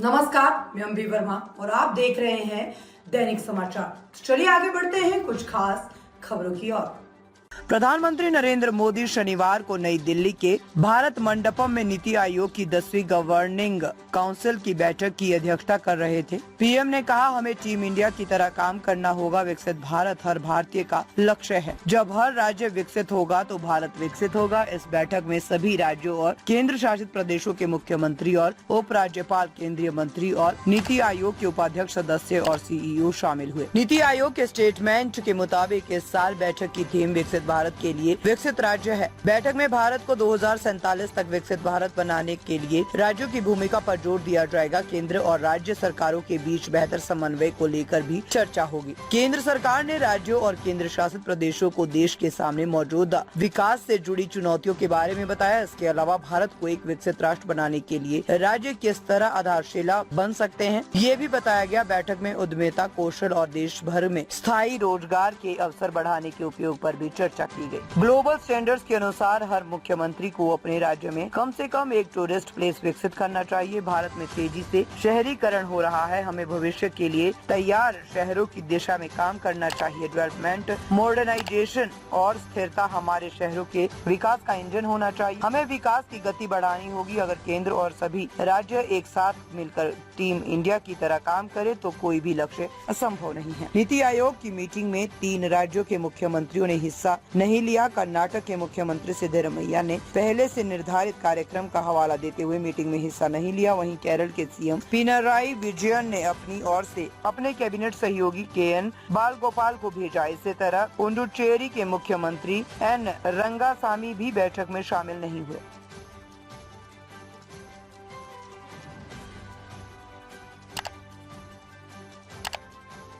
नमस्कार, मैं अम्बी वर्मा और आप देख रहे हैं दैनिक समाचार। चलिए आगे बढ़ते हैं कुछ खास खबरों की ओर। प्रधानमंत्री नरेंद्र मोदी शनिवार को नई दिल्ली के भारत मंडपम में नीति आयोग की 10वीं गवर्निंग काउंसिल की बैठक की अध्यक्षता कर रहे थे। पीएम ने कहा, हमें टीम इंडिया की तरह काम करना होगा। विकसित भारत हर भारतीय का लक्ष्य है। जब हर राज्य विकसित होगा तो भारत विकसित होगा। इस बैठक में सभी राज्यों और केंद्र शासित प्रदेशों के मुख्यमंत्री और उप राज्यपाल, केंद्रीय मंत्री और नीति आयोग के उपाध्यक्ष, सदस्य और सीईओ शामिल हुए। नीति आयोग के स्टेटमेंट के मुताबिक इस साल बैठक की थीम विकसित भारत के लिए विकसित राज्य है। बैठक में भारत को 2047 तक विकसित भारत बनाने के लिए राज्यों की भूमिका पर जोर दिया जाएगा। केंद्र और राज्य सरकारों के बीच बेहतर समन्वय को लेकर भी चर्चा होगी। केंद्र सरकार ने राज्यों और केंद्र शासित प्रदेशों को देश के सामने मौजूदा विकास से जुड़ी चुनौतियों के बारे में बताया। इसके अलावा भारत को एक विकसित राष्ट्र बनाने के लिए राज्य किस तरह आधारशिला बन सकते हैं, ये भी बताया गया। बैठक में उद्यमिता, कौशल और देश भर में स्थायी रोजगार के अवसर बढ़ाने के उपयोग पर भी चर्चा की गई। ग्लोबल स्टैंडर्ड्स के अनुसार हर मुख्यमंत्री को अपने राज्य में कम से कम एक टूरिस्ट प्लेस विकसित करना चाहिए। भारत में तेजी से शहरीकरण हो रहा है। हमें भविष्य के लिए तैयार शहरों की दिशा में काम करना चाहिए। डेवलपमेंट, मॉडर्नाइजेशन और स्थिरता हमारे शहरों के विकास का इंजन होना चाहिए। हमें विकास की गति बढ़ानी होगी। अगर केंद्र और सभी राज्य एक साथ मिलकर टीम इंडिया की तरह काम करे तो कोई भी लक्ष्य असंभव नहीं है। नीति आयोग की मीटिंग में 3 राज्यों के मुख्यमंत्रियों ने हिस्सा नहीं लिया। कर्नाटक के मुख्यमंत्री सिद्धरमैया ने पहले से निर्धारित कार्यक्रम का हवाला देते हुए मीटिंग में हिस्सा नहीं लिया। वहीं केरल के सीएम पिनराई विजयन ने अपनी ओर से अपने कैबिनेट सहयोगी KN बालगोपाल को भेजा। इसी तरह पुडुचेरी के मुख्यमंत्री N रंगासामी भी बैठक में शामिल नहीं हुए।